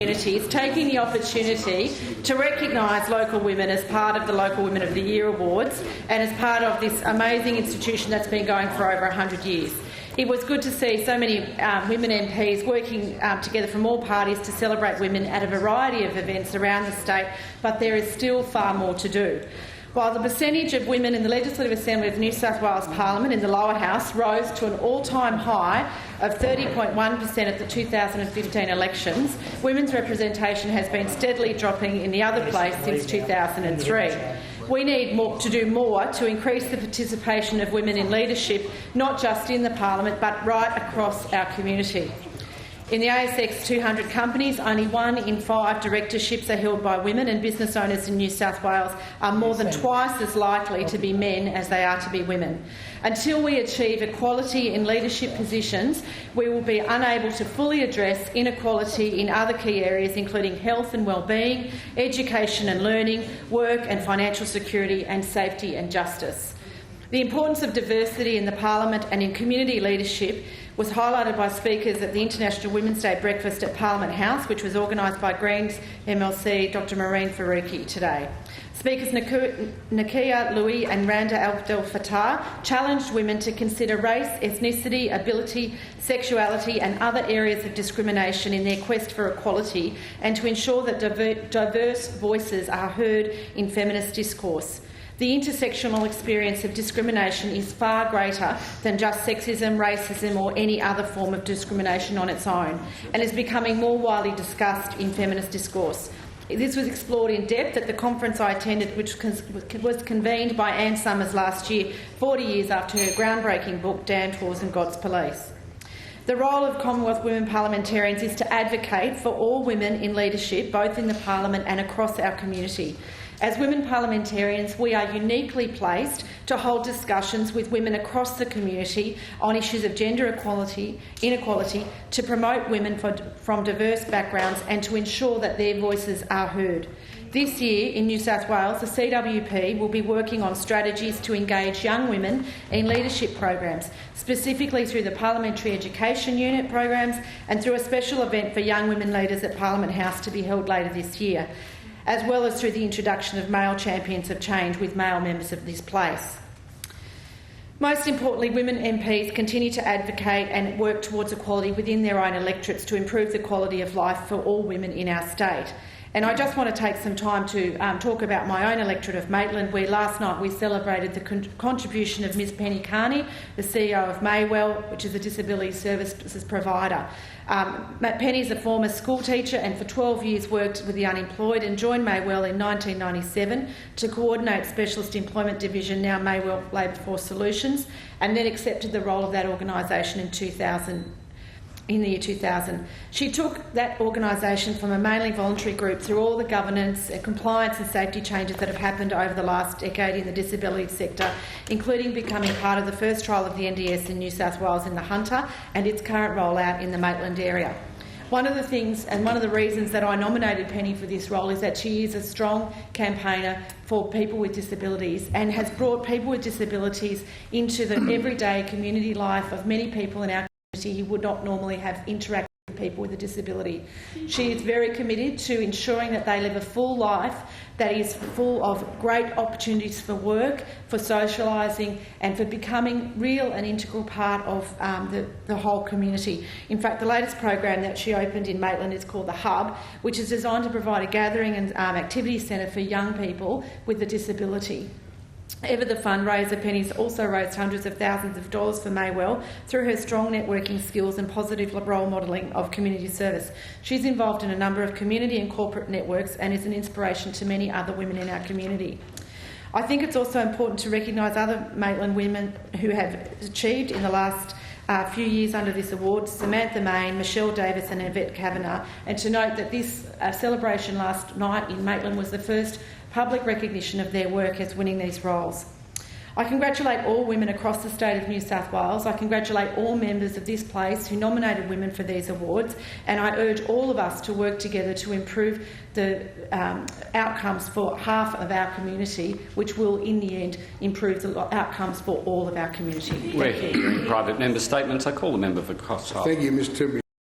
Communities taking the opportunity to recognise local women as part of the Local Women of the Year Awards and as part of this amazing institution that's been going for over 100 years. It was good to see so many women MPs working together from all parties to celebrate women at a variety of events around the state, but there is still far more to do. While the percentage of women in the Legislative Assembly of New South Wales Parliament in the lower house rose to an all-time high of 30.1% at the 2015 elections, women's representation has been steadily dropping in the other place since 2003. We need to do more to increase the participation of women in leadership, not just in the parliament but right across our community. In the ASX 200 companies, only 1 in 5 directorships are held by women, and business owners in New South Wales are more than twice as likely to be men as they are to be women. Until we achieve equality in leadership positions, we will be unable to fully address inequality in other key areas, including health and wellbeing, education and learning, work and financial security, and safety and justice. The importance of diversity in the parliament and in community leadership was highlighted by speakers at the International Women's Day breakfast at Parliament House, which was organised by Greens MLC Dr Marine Faruqi today. Speakers Nakia Louis and Randa Abdel Fattah challenged women to consider race, ethnicity, ability, sexuality and other areas of discrimination in their quest for equality, and to ensure that diverse voices are heard in feminist discourse. The intersectional experience of discrimination is far greater than just sexism, racism or any other form of discrimination on its own, and is becoming more widely discussed in feminist discourse. This was explored in depth at the conference I attended, which was convened by Anne Summers last year, 40 years after her groundbreaking book, Damned Whores and God's Police. The role of Commonwealth women parliamentarians is to advocate for all women in leadership, both in the parliament and across our community. As women parliamentarians, we are uniquely placed to hold discussions with women across the community on issues of gender equality, inequality, to promote women from diverse backgrounds and to ensure that their voices are heard. This year in New South Wales, the CWP will be working on strategies to engage young women in leadership programs, specifically through the Parliamentary Education Unit programs and through a special event for young women leaders at Parliament House to be held later this year, as well as through the introduction of male champions of change with male members of this place. Most importantly, women MPs continue to advocate and work towards equality within their own electorates to improve the quality of life for all women in our state. And I just want to take some time to talk about my own electorate of Maitland, where last night we celebrated the contribution of Ms Penny Carney, the CEO of Maywell, which is a disability services provider. Penny is a former school teacher and for 12 years worked with the unemployed and joined Maywell in 1997 to coordinate Specialist Employment Division, now Maywell Labour Force Solutions, and then accepted the role of that organisation in the year 2000. She took that organisation from a mainly voluntary group through all the governance, compliance and safety changes that have happened over the last decade in the disability sector, including becoming part of the first trial of the NDS in New South Wales in the Hunter and its current rollout in the Maitland area. One of the things and one of the reasons that I nominated Penny for this role is that she is a strong campaigner for people with disabilities and has brought people with disabilities into the everyday community life of many people in our community who would not normally have interacted with people with a disability. She is very committed to ensuring that they live a full life that is full of great opportunities for work, for socialising and for becoming real and integral part of the whole community. In fact, the latest program that she opened in Maitland is called The Hub, which is designed to provide a gathering and activity centre for young people with a disability. Ever the fundraiser, Penny's also raised hundreds of thousands of dollars for Maywell through her strong networking skills and positive role modelling of community service. She's involved in a number of community and corporate networks and is an inspiration to many other women in our community. I think it's also important to recognise other Maitland women who have achieved in the last few years under this award: Samantha Main, Michelle Davis and Yvette Kavanagh, and to note that this celebration last night in Maitland was the first public recognition of their work as winning these roles. I congratulate all women across the state of New South Wales. I congratulate all members of this place who nominated women for these awards, and I urge all of us to work together to improve the outcomes for half of our community, which will in the end improve the outcomes for all of our community. We're hearing private member statements. I call the member for Coast Highlands. Thank you, Ms Timby.